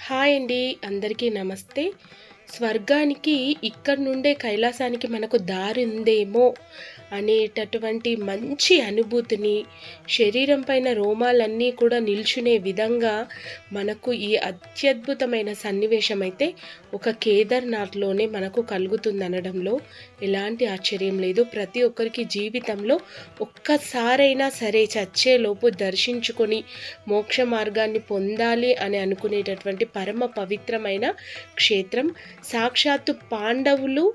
Hi అండి, అందరికీ నమస్తే. స్వర్గానికి ఇక్కడి నుండే కైలాసానికి మనకు దారి ఉందేమో అనేటటువంటి మంచి అనుభూతిని, శరీరం పైన రోమాలన్నీ కూడా నిల్చునే విధంగా మనకు ఈ అత్యద్భుతమైన సన్నివేశం అయితే ఒక కేదార్నాథ్లోనే మనకు కలుగుతుందనడంలో ఎలాంటి ఆశ్చర్యం లేదు. ప్రతి ఒక్కరికి జీవితంలో ఒక్కసారైనా సరే చచ్చేలోపు దర్శించుకొని మోక్ష మార్గాన్ని పొందాలి అని అనుకునేటటువంటి పరమ పవిత్రమైన క్షేత్రం. సాక్షాత్తు పాండవులు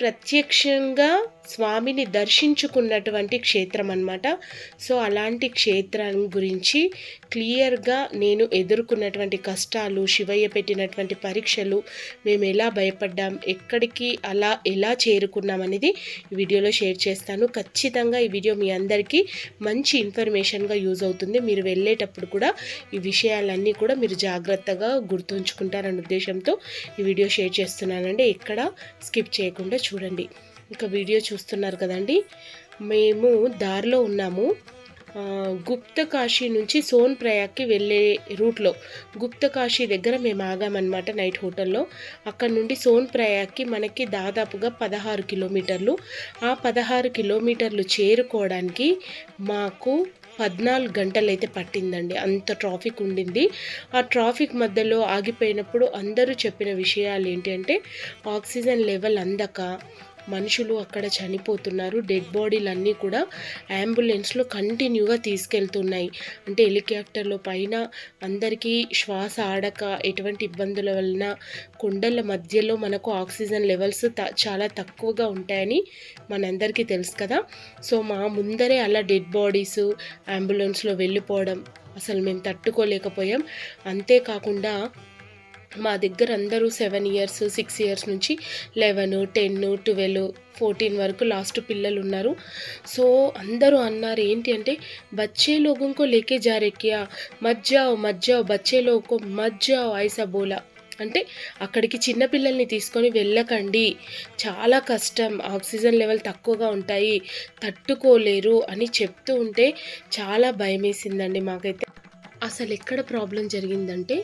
ప్రత్యక్షంగా స్వామిని దర్శించుకున్నటువంటి క్షేత్రం అన్నమాట. సో అలాంటి క్షేత్రం గురించి క్లియర్గా నేను ఎదుర్కొన్నటువంటి కష్టాలు, శివయ్య పెట్టినటువంటి పరీక్షలు, మేము ఎలా భయపడ్డాం, ఎక్కడికి అలా ఎలా చేరుకున్నాం అనేది ఈ వీడియోలో షేర్ చేస్తాను. ఖచ్చితంగా ఈ వీడియో మీ అందరికీ మంచి ఇన్ఫర్మేషన్గా యూజ్ అవుతుంది. మీరు వెళ్ళేటప్పుడు కూడా ఈ విషయాలన్నీ కూడా మీరు జాగ్రత్తగా గుర్తుంచుకుంటారనే ఉద్దేశంతో ఈ వీడియో షేర్ చేస్తున్నానండి. ఎక్కడ స్కిప్ చేయకుండా చూడండి. ఇక వీడియో చూస్తున్నారు కదండి, మేము దారిలో ఉన్నాము. గుప్తకాశీ నుంచి సోన్ ప్రయాగ్కి వెళ్ళే రూట్లో గుప్తకాశీ దగ్గర మేము ఆగామన్నమాట నైట్ హోటల్లో. అక్కడ నుండి సోన్ ప్రయాగ్కి మనకి దాదాపుగా 16 కిలోమీటర్లు. ఆ 16 కిలోమీటర్లు చేరుకోవడానికి మాకు 14 గంటలు అయితే పట్టిందండి. అంత ట్రాఫిక్ ఉండింది. ఆ ట్రాఫిక్ మధ్యలో ఆగిపోయినప్పుడు అందరూ చెప్పిన విషయాలు ఏంటి అంటే, ఆక్సిజన్ లెవెల్ అందక మనుషులు అక్కడ చనిపోతున్నారు. డెడ్ బాడీలన్నీ కూడా అంబులెన్స్లో కంటిన్యూగా తీసుకెళ్తున్నాయి. అంటే హెలికాప్టర్లో పైన అందరికీ శ్వాస ఆడక ఎటువంటి ఇబ్బందుల వలన కొండల మధ్యలో మనకు ఆక్సిజన్ లెవెల్స్ చాలా తక్కువగా ఉంటాయని మనందరికీ తెలుసు కదా. సో మా ముందరే అలా డెడ్ బాడీస్ అంబులెన్స్లో వెళ్ళిపోవడం అసలు మేము తట్టుకోలేకపోయాం. అంతేకాకుండా మా దగ్గర అందరూ 7 ఇయర్స్ 6 ఇయర్స్ నుంచి 11, 10, 12, 14 వరకు లాస్ట్ పిల్లలు ఉన్నారు. సో అందరూ అన్నారు ఏంటి అంటే, బచ్చే లోగోంకో లేకే జా రే క్యా, మత్ జాओ మత్ జాओ, బచ్చే లోగోంకో మత్ జాओ ఐసా బోలా. అంటే అక్కడికి చిన్నపిల్లల్ని తీసుకొని వెళ్ళకండి, చాలా కష్టం, ఆక్సిజన్ లెవెల్ తక్కువగా ఉంటాయి, తట్టుకోలేరు అని చెప్తూ ఉంటే చాలా భయం వేసిందండి మాకైతే. అసలు ఎక్కడ ప్రాబ్లం జరిగిందంటే,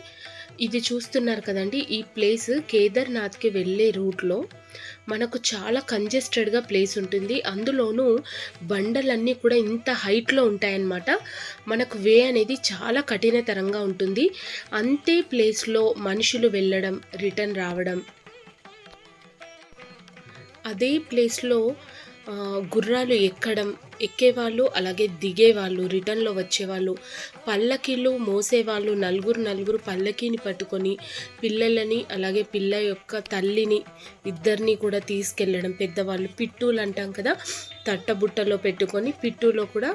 ఇది చూస్తున్నారు కదండి, ఈ ప్లేస్ కేదార్నాథ్కి వెళ్ళే రూట్లో మనకు చాలా కంజెస్టెడ్గా ప్లేస్ ఉంటుంది. అందులోనూ బండలన్నీ కూడా ఇంత హైట్లో ఉంటాయన్నమాట. మనకు వే అనేది చాలా కఠినతరంగా ఉంటుంది. అంతే ప్లేస్లో మనుషులు వెళ్ళడం, రిటర్న్ రావడం, అదే ప్లేస్లో గుర్రాలు ఎక్కేవాళ్ళు, అలాగే దిగేవాళ్ళు, రిటర్న్లో వచ్చేవాళ్ళు, పల్లకీలు మోసేవాళ్ళు, నలుగురు పల్లకీని పట్టుకొని పిల్లలని అలాగే పిల్ల యొక్క తల్లిని ఇద్దరిని కూడా తీసుకెళ్ళడం. పెద్దవాళ్ళు పిట్టూలు అంటాం కదా, తట్టబుట్టలో పెట్టుకొని పిట్టూలో కూడా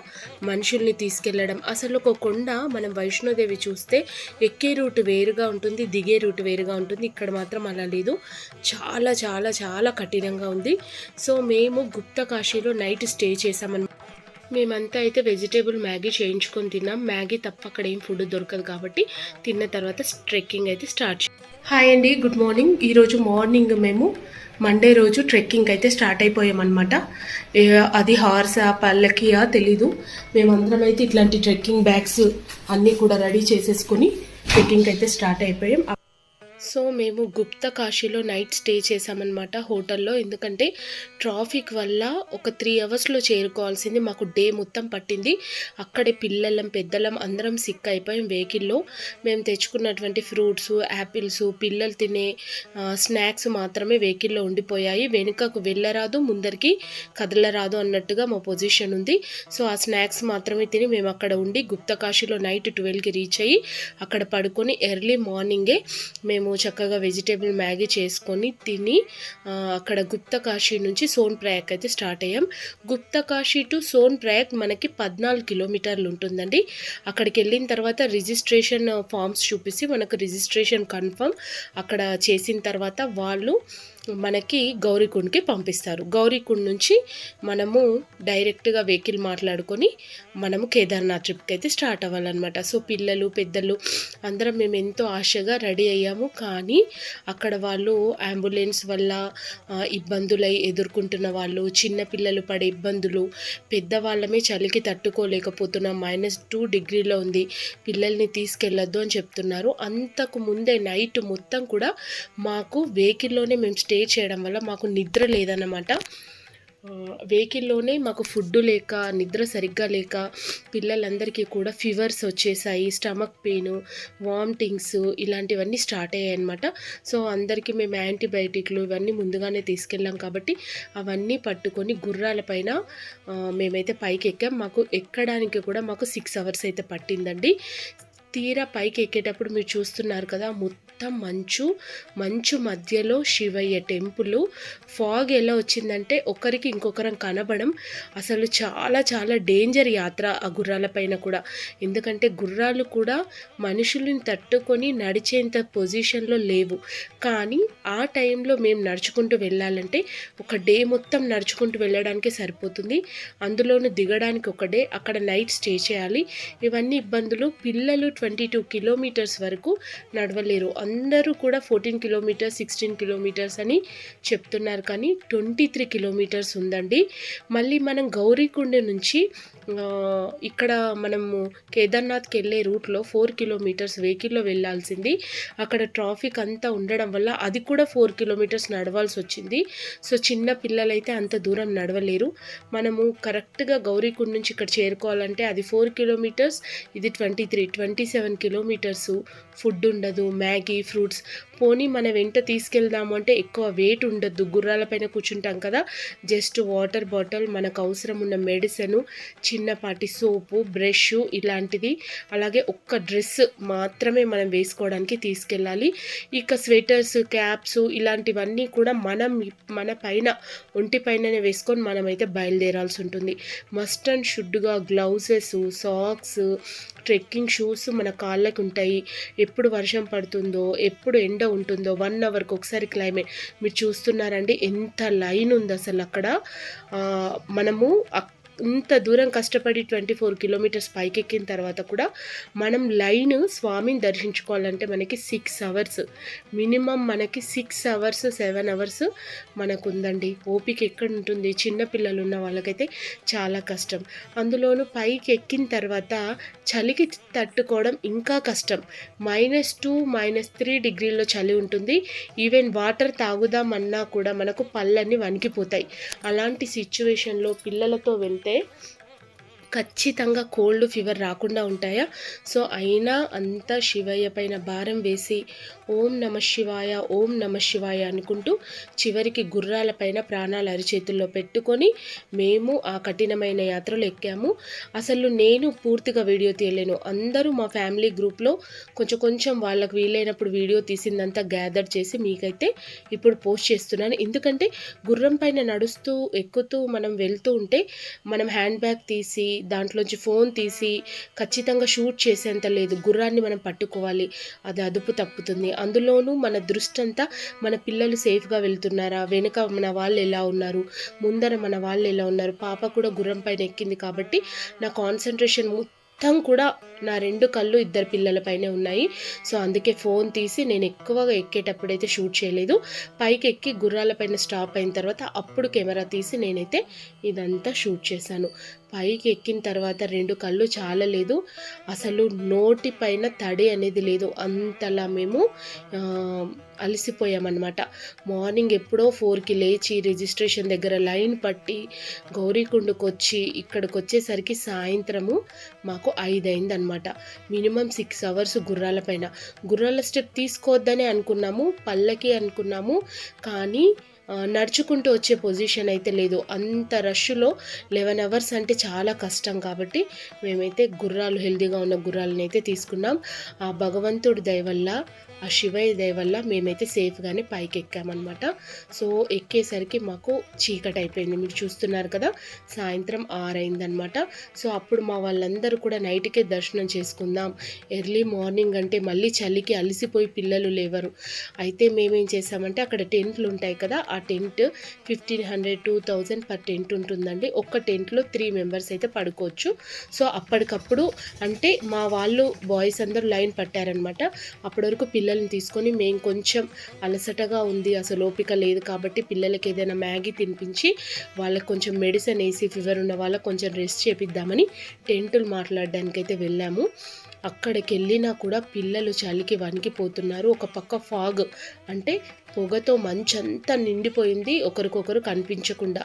మనుషుల్ని తీసుకెళ్ళడం. అసలు ఒక కొండ మనం వైష్ణోదేవి చూస్తే ఎక్కే రూట్ వేరుగా ఉంటుంది, దిగే రూట్ వేరుగా ఉంటుంది. ఇక్కడ మాత్రం అలా లేదు, చాలా చాలా చాలా కఠినంగా ఉంది. సో మేము గుప్తకాశీలో నైట్ స్టే చేసామన్నమాట. మేమంతా అయితే వెజిటేబుల్ మ్యాగీ చేయించుకొని తిన్నాం. మ్యాగీ తప్ప అక్కడ ఏం ఫుడ్ దొరకదు కాబట్టి తిన్న తర్వాత ట్రెక్కింగ్ అయితే స్టార్ట్. హాయ్ అండి, గుడ్ మార్నింగ్. ఈరోజు మార్నింగ్ మేము మండే రోజు ట్రెక్కింగ్ అయితే స్టార్ట్ అయిపోయామన్నమాట. అది హార్సా పల్లకియా తెలీదు. మేమందరం అయితే ఇట్లాంటి ట్రెక్కింగ్ బ్యాగ్స్ అన్నీ కూడా రెడీ చేసేసుకొని ట్రెక్కింగ్ అయితే స్టార్ట్ అయిపోయాం. సో మేము గుప్తకాశీలో నైట్ స్టే చేసామన్నమాట హోటల్లో. ఎందుకంటే ట్రాఫిక్ వల్ల ఒక 3 అవర్స్లో చేరుకోవాల్సింది మాకు డే మొత్తం పట్టింది. అక్కడే పిల్లలం పెద్దలం అందరం సిక్ అయిపోయాం వెహికల్లో. మేము తెచ్చుకున్నటువంటి ఫ్రూట్స్, యాపిల్స్, పిల్లలు తినే స్నాక్స్ మాత్రమే వెహికల్లో ఉండిపోయాయి. వెనుకకు వెళ్ళరాదు, ముందరికి కదలరాదు అన్నట్టుగా మా పొజిషన్ ఉంది. సో ఆ స్నాక్స్ మాత్రమే తిని మేము అక్కడ ఉండి గుప్తకాశీలో నైట్ 12కి రీచ్ అయ్యి అక్కడ పడుకొని ఎర్లీ మార్నింగే మేము చక్కగా వెజిటేబుల్ మ్యాగీ చేసుకొని తిని అక్కడ గుప్తకాశీ నుంచి సోన్ ప్రయాగ్ అయితే స్టార్ట్ అయ్యాం. గుప్తకాశీ టు సోన్ ప్రయాగ్ మనకి 14 కిలోమీటర్లు ఉంటుందండి. అక్కడికి వెళ్ళిన తర్వాత రిజిస్ట్రేషన్ ఫామ్స్ చూపిస్తే మనకు రిజిస్ట్రేషన్ కన్ఫర్మ్ అక్కడ చేసిన తర్వాత వాళ్ళు మనకి గౌరీకుండ్కి పంపిస్తారు. గౌరీకుండ్ నుంచి మనము డైరెక్ట్గా వెహికల్ మాట్లాడుకొని మనము కేదార్నాథ్ ట్రిప్కి అయితే స్టార్ట్ అవ్వాలన్నమాట. సో పిల్లలు పెద్దలు అందరం మేము ఎంతో ఆశగా రెడీ అయ్యాము. కానీ అక్కడ వాళ్ళు అంబులెన్స్ వల్ల ఇబ్బందులై ఎదుర్కొంటున్న వాళ్ళు, చిన్న పిల్లలు పడే ఇబ్బందులు, పెద్దవాళ్ళమే చలికి తట్టుకోలేకపోతున్నాం, -2 డిగ్రీలో ఉంది, పిల్లల్ని తీసుకెళ్ళొద్దు అని చెప్తున్నారు. అంతకు ముందే నైట్ మొత్తం కూడా మాకు వెహికల్లోనే మేము స్టే చేయడం వల్ల మాకు నిద్ర లేదన్నమాట. వెహికల్లోనే మాకు ఫుడ్ లేక, నిద్ర సరిగ్గా లేక పిల్లలందరికీ కూడా ఫీవర్స్ వచ్చేసాయి, స్టమక్ పెయిన్, వామిటింగ్స్ ఇలాంటివన్నీ స్టార్ట్ అయ్యాయి అనమాట. సో అందరికీ మేము యాంటీబయాటిక్లు ఇవన్నీ ముందుగానే తీసుకెళ్ళాం కాబట్టి అవన్నీ పట్టుకొని గుర్రాల పైన మేమైతే పైకి ఎక్కాం. మాకు ఎక్కడానికి కూడా మాకు 6 అవర్స్ అయితే పట్టిందండి. తీరా పైకి ఎక్కేటప్పుడు మీరు చూస్తున్నారు కదా, మొత్తం మంచు మధ్యలో శివయ్య టెంపుల్. ఫాగ్ ఎలా వచ్చిందంటే ఒకరికి ఇంకొకరం కనబడం. అసలు చాలా చాలా డేంజర్ యాత్ర ఆ గుర్రాల పైన కూడా. ఎందుకంటే గుర్రాలు కూడా మనుషుల్ని తట్టుకొని నడిచేంత పొజిషన్లో లేవు. కానీ ఆ టైంలో మేము నడుచుకుంటూ వెళ్ళాలంటే ఒక డే మొత్తం నడుచుకుంటూ వెళ్ళడానికి సరిపోతుంది. అందులోనూ దిగడానికి ఒక డే, అక్కడ నైట్ స్టే చేయాలి. ఇవన్నీ ఇబ్బందులు. పిల్లలు 22 కిలోమీటర్స్ వరకు నడవలేరు. అందరూ కూడా 14 కిలోమీటర్స్, 16 కిలోమీటర్స్ అని చెప్తున్నారు, కానీ 23 కిలోమీటర్స్ ఉందండి. మళ్ళీ మనం గౌరీకుండ నుంచి ఇక్కడ మనము కేదార్నాథ్కి వెళ్ళే రూట్లో 4 కిలోమీటర్స్ వెహికల్లో వెళ్ళాల్సింది. అక్కడ ట్రాఫిక్ అంతా ఉండడం వల్ల అది కూడా 4 కిలోమీటర్స్ నడవాల్సి వచ్చింది. సో చిన్న పిల్లలైతే అంత దూరం నడవలేరు. మనము కరెక్ట్గా గౌరీకుండ నుంచి ఇక్కడ చేరుకోవాలంటే అది 4 కిలోమీటర్స్, ఇది 27 కిలోమీటర్సు. ఫుడ్ ఉండదు, మ్యాగీ, ఫ్రూట్స్. పోనీ మన వెంట తీసుకెళ్దాము అంటే ఎక్కువ వెయిట్ ఉండద్దు, గుర్రాల పైన కూర్చుంటాం కదా. జస్ట్ వాటర్ బాటిల్, మనకు అవసరం ఉన్న మెడిసిన్, చిన్నపాటి సోపు, బ్రష్ ఇలాంటిది, అలాగే ఒక్క డ్రెస్ మాత్రమే మనం వేసుకోవడానికి తీసుకెళ్ళాలి. ఇక స్వెటర్స్, క్యాప్స్ ఇలాంటివన్నీ కూడా మన పైన ఒంటి పైననే వేసుకొని మనమైతే బయలుదేరాల్సి ఉంటుంది. మస్ట్ అండ్ షుడ్గా గ్లౌజెస్, సాక్స్, ట్రెక్కింగ్ షూస్ మన కాళ్ళకు ఉంటాయి. ఎప్పుడు వర్షం పడుతుందో, ఎప్పుడు ఎండ ఉంటుందో, 1 అవర్కి ఒకసారి క్లైమేట్. మీరు చూస్తున్నారండి ఎంత లైన్ ఉంది అసలు అక్కడ. మనము ఇంత దూరం కష్టపడి 24 కిలోమీటర్స్ పైకెక్కిన తర్వాత కూడా మనం లైన్ స్వామిని దర్శించుకోవాలంటే మనకి 6 అవర్స్ మినిమం, మనకి 6 అవర్స్ 7 అవర్స్ మనకు ఉందండి. ఓపిక ఎక్కడ ఉంటుంది, చిన్నపిల్లలు ఉన్న వాళ్ళకైతే చాలా కష్టం. అందులోనూ పైకి ఎక్కిన తర్వాత చలికి తట్టుకోవడం ఇంకా కష్టం. -2, -3 డిగ్రీల్లో చలి ఉంటుంది. ఈవెన్ వాటర్ తాగుదామన్నా కూడా మనకు పళ్ళన్నీ వణికిపోతాయి. అలాంటి సిచ్యువేషన్లో పిల్లలతో వెళ్తే ఖచ్చితంగా కోల్డ్, ఫీవర్ రాకుండా ఉంటాయా? సో అయినా అంతా శివయ్య పైన భారం వేసి ఓం నమ శివాయ, ఓం నమ శివాయ అనుకుంటూ చివరికి గుర్రాల పైన ప్రాణాలు అరిచేతుల్లో పెట్టుకొని మేము ఆ కఠినమైన యాత్రలు ఎక్కాము. అసలు నేను పూర్తిగా వీడియో తీయలేను. అందరూ మా ఫ్యామిలీ గ్రూప్లో కొంచెం వాళ్ళకు వీలైనప్పుడు వీడియో తీసిందంతా గ్యాదర్ చేసి మీకైతే ఇప్పుడు పోస్ట్ చేస్తున్నాను. ఎందుకంటే గుర్రం పైన నడుస్తూ ఎక్కుతూ మనం వెళ్తూ ఉంటే మనం హ్యాండ్ బ్యాగ్ తీసి దాంట్లోంచి ఫోన్ తీసి ఖచ్చితంగా షూట్ చేసేంత లేదు. గుర్రాన్ని మనం పట్టుకోవాలి, అది అదుపు తప్పుతుంది. అందులోనూ మన దృష్టి అంతా మన పిల్లలు సేఫ్గా వెళ్తున్నారా, వెనుక మన వాళ్ళు ఎలా ఉన్నారు, ముందర మన వాళ్ళు ఎలా ఉన్నారు. పాప కూడా గుర్రం పైన ఎక్కింది కాబట్టి నా కాన్సన్ట్రేషన్ మొత్తం కూడా నా 2 కళ్ళు 2 పిల్లలపైనే ఉన్నాయి. సో అందుకే ఫోన్ తీసి నేను ఎక్కువగా ఎక్కేటప్పుడైతే షూట్ చేయలేదు. పైకి ఎక్కి గుర్రాల పైన స్టాప్ అయిన తర్వాత అప్పుడు కెమెరా తీసి నేనైతే ఇదంతా షూట్ చేశాను. పైకి ఎక్కిన తర్వాత 2 కళ్ళు చాలలేదు, అసలు నోటి పైన తడి అనేది లేదు, అంతలా మేము అలసిపోయామన్నమాట. మార్నింగ్ ఎప్పుడో 4కి లేచి రిజిస్ట్రేషన్ దగ్గర లైన్ పట్టి గౌరీకుండకు వచ్చి ఇక్కడికి వచ్చేసరికి సాయంత్రము మాకు 5 అయిందనమాట. మినిమం 6 అవర్స్ గుర్రాల పైన. గుర్రాల స్టెప్ తీసుకోవద్దనే అనుకున్నాము, పల్లకి అనుకున్నాము, కానీ నడుచుకుంటూ వచ్చే పొజిషన్ అయితే లేదు. అంత రష్‌లో 11 అవర్స్ అంటే చాలా కష్టం కాబట్టి మేమైతే హెల్తీగా ఉన్న గుర్రాలను అయితే తీసుకున్నాం. ఆ భగవంతుడి దయ వల్ల, ఆ శివయ్య దయ వల్ల మేమైతే సేఫ్‌గానే పైకెక్కామనమాట. సో, ఎక్కేసరికి మాకు చీకటయిపోయింది. మీరు చూస్తున్నారు కదా! సాయంత్రం 6 అయిందనమాట. సో, అప్పుడు మా వాళ్ళందరూ కూడా నైట్‌కే దర్శనం చేసుకుందాం. ఎర్లీ మార్నింగ్ అంటే మళ్ళీ చలికి అలిసిపోయి పిల్లలు లేవరు. అయితే మేమేం చేసామంటే అక్కడ టెంట్లుంటాయి కదా! ఆ టెంట్ 1500, 2000 పర్ టెంట్ ఉంటుందండి. ఒక్క టెంట్‌లో 3 మెంబర్స్ అయితే పడుకోవచ్చు. సో, అప్పటికప్పుడు అంటే మా వాళ్ళు బాయ్స్ అందరూ లైన్ పట్టారనమాట. అప్పటి వరకు పిల్లల్ని తీసుకొని మేము కొంచెం అలసటగా ఉంది, అసలు ఓపిక లేదు కాబట్టి పిల్లలకి ఏదైనా మ్యాగీ తినిపించి వాళ్ళకి కొంచెం మెడిసిన్ వేసి ఫీవర్ ఉన్న వాళ్ళకి కొంచెం రెస్ట్ చేపిద్దామని టెంటులు మాట్లాడడానికైతే వెళ్ళాము. అక్కడికి వెళ్ళినా కూడా పిల్లలు చలికి వణికిపోతున్నారు. ఒక పక్క ఫాగ్ అంటే పొగతో మంచంతా నిండిపోయింది, ఒకరికొకరు కనిపించకుండా.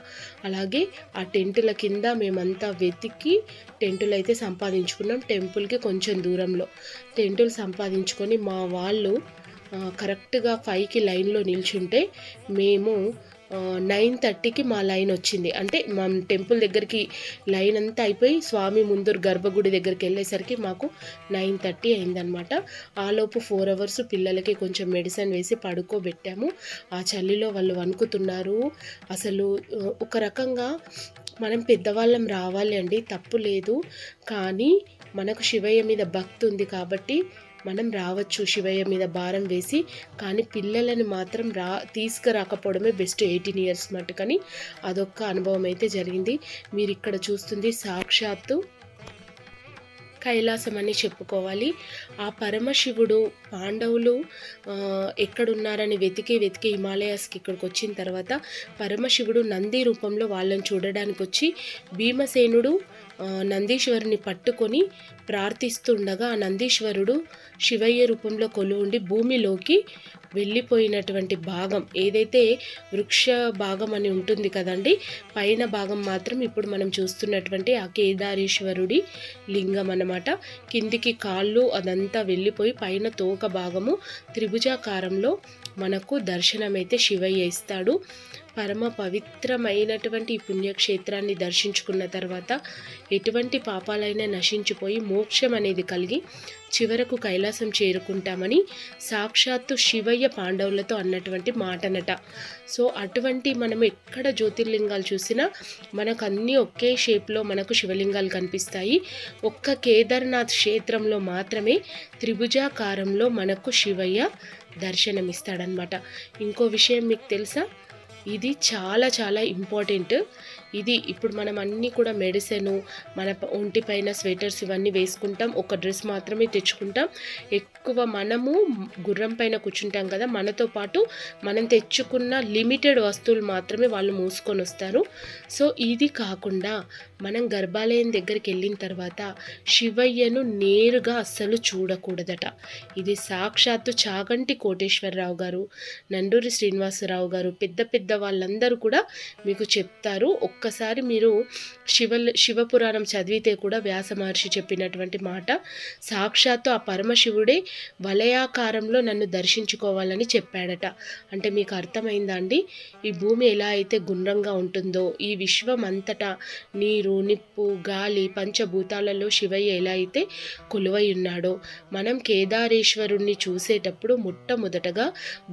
అలాగే ఆ టెంటుల కింద మేమంతా వెతికి టెంటులు అయితే సంపాదించుకున్నాం. టెంపుల్కి కొంచెం దూరంలో టెంటులు సంపాదించుకొని మా వాళ్ళు కరెక్ట్గా 5కి లైన్లో నిల్చుంటే మేము 9:30కి మా లైన్ వచ్చింది. అంటే మా టెంపుల్ దగ్గరికి లైన్ అంతా అయిపోయి స్వామి ముందు గర్భగుడి దగ్గరికి వెళ్ళేసరికి మాకు 9:30 అయిందనమాట. ఆలోపు 4 అవర్స్ పిల్లలకి కొంచెం మెడిసిన్ వేసి పడుకోబెట్టాము. ఆ చలిలో వాళ్ళు వణుకుతున్నారు. అసలు ఒక రకంగా మనం పెద్దవాళ్ళం రావాలి అండి, తప్పు లేదు. కానీ మనకు శివయ్య మీద భక్తి ఉంది కాబట్టి మనం రావచ్చు శివయ్య మీద భారం వేసి. కానీ పిల్లలని మాత్రం తీసుకురాకపోవడమే బెస్ట్ 18 ఇయర్స్ మట్టుకని. అదొక్క అనుభవం అయితే జరిగింది. మీరు ఇక్కడ చూస్తుంది సాక్షాత్తు కైలాసం అని చెప్పుకోవాలి. ఆ పరమశివుడు పాండవులు ఎక్కడున్నారని వెతికి హిమాలయాస్కి ఇక్కడికి వచ్చిన తర్వాత పరమశివుడు నంది రూపంలో వాళ్ళని చూడడానికి వచ్చి భీమసేనుడు నందీశ్వరుని పట్టుకొని ప్రార్థిస్తుండగా ఆ నందీశ్వరుడు శివయ్య రూపంలో కొలువుండి భూమిలోకి వెళ్ళిపోయినటువంటి భాగం ఏదైతే వృక్ష భాగం అని ఉంటుంది కదండి, పైన భాగం మాత్రం ఇప్పుడు మనం చూస్తున్నటువంటి ఆ కేదారేశ్వరుడి లింగం అన్నమాట. కిందికి కాళ్ళు అదంతా వెళ్ళిపోయి పైన తోక భాగము త్రిభుజాకారంలో మనకు దర్శనమైతే శివయ్య ఇస్తాడు. పరమ పవిత్రమైనటువంటి ఈ పుణ్యక్షేత్రాన్ని దర్శించుకున్న తర్వాత ఎటువంటి పాపాలైనా నశించిపోయి మోక్షం అనేది కలిగి చివరకు కైలాసం చేరుకుంటామని సాక్షాత్తు శివయ్య పాండవులతో అన్నటువంటి మాటనట. సో అటువంటి మనం ఎక్కడ జ్యోతిర్లింగాలు చూసినా మనకు అన్నీ ఒకే షేప్లో మనకు శివలింగాలు కనిపిస్తాయి. ఒక్క కేదార్నాథ్ క్షేత్రంలో మాత్రమే త్రిభుజాకారంలో మనకు శివయ్య దర్శనమిస్తాడనమాట. ఇంకో విషయం మీకు తెలుసా, ఇది చాలా చాలా ఇంపార్టెంట్. ఇది ఇప్పుడు మనం అన్నీ కూడా మెడిసిన్, మన ఒంటిపైన స్వెటర్స్ ఇవన్నీ వేసుకుంటాం, ఒక డ్రెస్ మాత్రమే తెచ్చుకుంటాం. ఎక్కువ మనము గుర్రం పైన కూర్చుంటాం కదా, మనతో పాటు మనం తెచ్చుకున్న లిమిటెడ్ వస్తువులు మాత్రమే వాళ్ళు మోసుకొని వస్తారు. సో ఇది కాకుండా మనం గర్భాలయం దగ్గరికి వెళ్ళిన తర్వాత శివయ్యను నేరుగా అస్సలు చూడకూడదట. ఇది సాక్షాత్తు చాగంటి కోటేశ్వరరావు గారు, నండూరి శ్రీనివాసరావు గారు, పెద్ద పెద్ద వాళ్ళందరూ కూడా మీకు చెప్తారు. ఒక్కసారి మీరు శివపురాణం చదివితే కూడా వ్యాస మహర్షి చెప్పినటువంటి మాట, సాక్షాత్తు ఆ పరమశివుడే వలయాకారంలో నన్ను దర్శించుకోవాలని చెప్పాడట. అంటే మీకు అర్థమైందా అండి, ఈ భూమి ఎలా అయితే గుండ్రంగా ఉంటుందో ఈ విశ్వం అంతటా నీరు, నిప్పు, గాలి, పంచభూతాలలో శివయ్య ఎలా అయితే కొలువై ఉన్నాడో, మనం కేదారేశ్వరుణ్ణి చూసేటప్పుడు మొట్టమొదటగా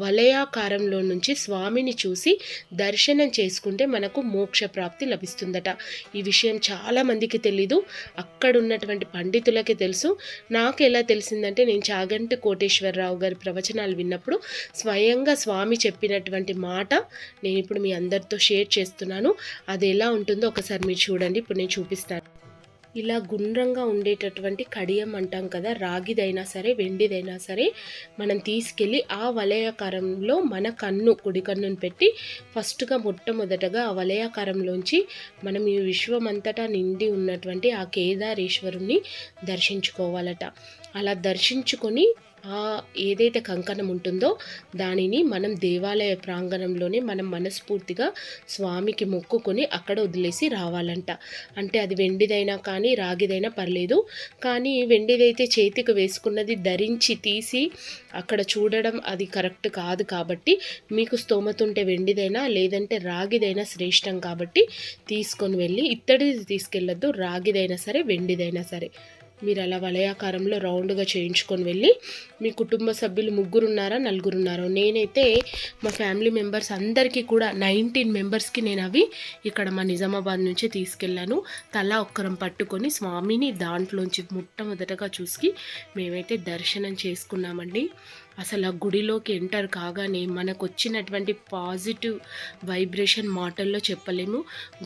వలయాకారంలో నుంచి స్వామిని చూసి దర్శనం చేసుకుంటే మనకు మోక్ష ప్రాప్తి లభిస్తుందట. ఈ విషయం చాలామందికి తెలీదు, అక్కడ ఉన్నటువంటి పండితులకే తెలుసు. నాకు ఎలా తెలిసిందంటే నేను చాగంటి కోటేశ్వరరావు గారి ప్రవచనాలు విన్నప్పుడు స్వయంగా స్వామి చెప్పినటువంటి మాట నేను ఇప్పుడు మీ అందరితో షేర్ చేస్తున్నాను. అది ఎలా ఉంటుందో ఒకసారి మీరు చూడండి. ఇప్పుడు నేను చూపిస్తాను. ఇలా గుండ్రంగా ఉండేటటువంటి కడియం అంటాం కదా, రాగిదైనా సరే వెండిదైనా సరే మనం తీసుకెళ్ళి ఆ వలయాకారంలో మన కుడి కన్నును పెట్టి ఫస్ట్గా మొట్టమొదటగా ఆ వలయాకారంలోంచి మనం ఈ విశ్వమంతటా నిండి ఉన్నటువంటి ఆ కేదారేశ్వరుణ్ణి దర్శించుకోవాలట. అలా దర్శించుకొని ఏదైతే కంకణం ఉంటుందో దానిని మనం దేవాలయ ప్రాంగణంలోనే మనం మనస్ఫూర్తిగా స్వామికి మొక్కుకొని అక్కడ వదిలేసి రావాలంట. అంటే అది వెండిదైనా కానీ రాగిదైనా పర్లేదు, కానీ వెండిదైతే చేతికి వేసుకున్నది ధరించి తీసి అక్కడ చూడడం అది కరెక్ట్ కాదు. కాబట్టి మీకు స్తోమత ఉంటే వెండిదైనా లేదంటే రాగిదైనా శ్రేష్టం కాబట్టి తీసుకొని వెళ్ళి, ఇత్తడిది తీసుకెళ్ళొద్దు, రాగిదైనా సరే వెండిదైనా సరే మీరు అలా వలయాకారంలో రౌండ్గా చేయించుకొని వెళ్ళి, మీ కుటుంబ సభ్యులు 3 ఉన్నారా 4 ఉన్నారో, నేనైతే మా ఫ్యామిలీ మెంబర్స్ అందరికీ కూడా 19 మెంబర్స్కి నేను అవి ఇక్కడ మా నిజామాబాద్ నుంచి తీసుకెళ్ళాను. తలా ఒక్కరం పట్టుకొని స్వామిని దాంట్లోంచి మొట్టమొదటగా చూసి మేమైతే దర్శనం చేసుకున్నామండి. అసలు ఆ గుడిలోకి ఎంటర్ కాగానే మనకు వచ్చినటువంటి పాజిటివ్ వైబ్రేషన్ మాటల్లో చెప్పలేము.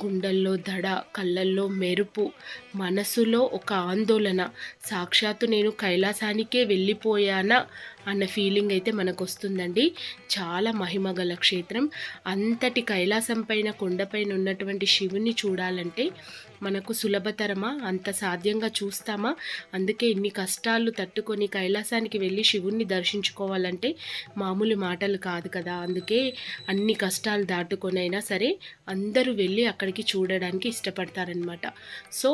గుండెల్లో దడ, కళ్ళల్లో మెరుపు, మనసులో ఒక ఆందోళన, సాక్షాత్తు నేను కైలాసానికే వెళ్ళిపోయానా అన్న ఫీలింగ్ అయితే మనకు వస్తుందండి. చాలా మహిమగల క్షేత్రం. అంతటి కైలాసం పైన, కొండపైన ఉన్నటువంటి శివుని చూడాలంటే మనకు సులభతరమా? అంత సాధ్యంగా చూస్తామా? అందుకే ఇన్ని కష్టాలు తట్టుకొని కైలాసానికి వెళ్ళి శివుణ్ణి దర్శించుకోవాలంటే మామూలు మాటలు కాదు కదా. అందుకే అన్ని కష్టాలు దాటుకొని అయినా సరే అందరూ వెళ్ళి అక్కడికి చూడడానికి ఇష్టపడతారనమాట. సో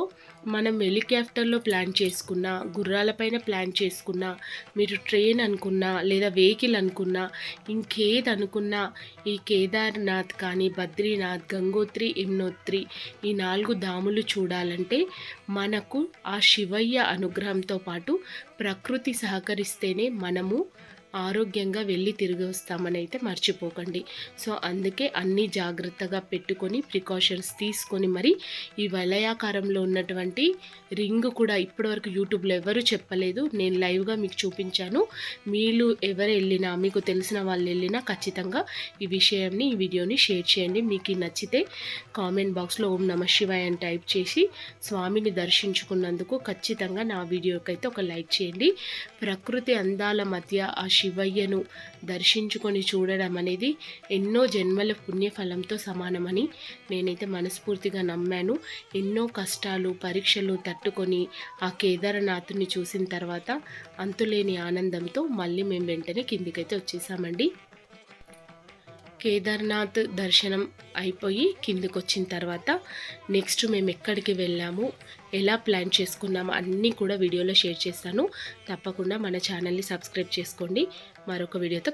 మనం హెలికాప్టర్లో ప్లాన్ చేసుకున్నా, గుర్రాలపైన ప్లాన్ చేసుకున్నా, మీరు ట్రైన్ అనుకున్నా లేదా వెహికల్ అనుకున్నా, ఇంకేది అనుకున్నా, ఈ కేదార్నాథ్ కానీ బద్రీనాథ్, గంగోత్రి, యమునోత్రి ఈ 4 ధాములు చూడాలంటే మనకు ఆ శివయ్య అనుగ్రహంతో పాటు ప్రకృతి సహకరిస్తేనే మనము ఆరోగ్యంగా వెళ్ళి తిరిగి వస్తామని అయితే మర్చిపోకండి. సో అందుకే అన్నీ జాగ్రత్తగా పెట్టుకొని ప్రికాషన్స్ తీసుకొని మరి ఈ వలయాకారంలో ఉన్నటువంటి రింగ్ కూడా ఇప్పటివరకు యూట్యూబ్లో ఎవరు చెప్పలేదు, నేను లైవ్గా మీకు చూపించాను. మీరు ఎవరు వెళ్ళినా, మీకు తెలిసిన వాళ్ళు వెళ్ళినా ఖచ్చితంగా ఈ విషయాన్ని, ఈ వీడియోని షేర్ చేయండి. మీకు నచ్చితే కామెంట్ బాక్స్లో ఓం నమ శివాయ అని టైప్ చేసి స్వామిని దర్శించుకున్నందుకు ఖచ్చితంగా నా వీడియోకి అయితే ఒక లైక్ చేయండి. ప్రకృతి అందాల మధ్య ఆ శివయ్యను దర్శించుకొని చూడడం అనేది ఎన్నో జన్మల పుణ్యఫలంతో సమానమని నేనైతే మనస్ఫూర్తిగా నమ్మాను. ఎన్నో కష్టాలు, పరీక్షలు తట్టుకొని ఆ కేదారనాథుని చూసిన తర్వాత అంతులేని ఆనందంతో మళ్ళీ మేము వెంటనే కిందికైతే వచ్చేసామండి. కేదార్నాథ్ దర్శనం అయిపోయి కిందికి వచ్చిన తర్వాత నెక్స్ట్ మేము ఎక్కడికి వెళ్ళాము, ఎలా ప్లాన్ చేసుకున్నాము అన్నీ కూడా వీడియోలో షేర్ చేస్తాను. తప్పకుండా మన ఛానల్ని సబ్స్క్రైబ్ చేసుకోండి. మరొక వీడియోతో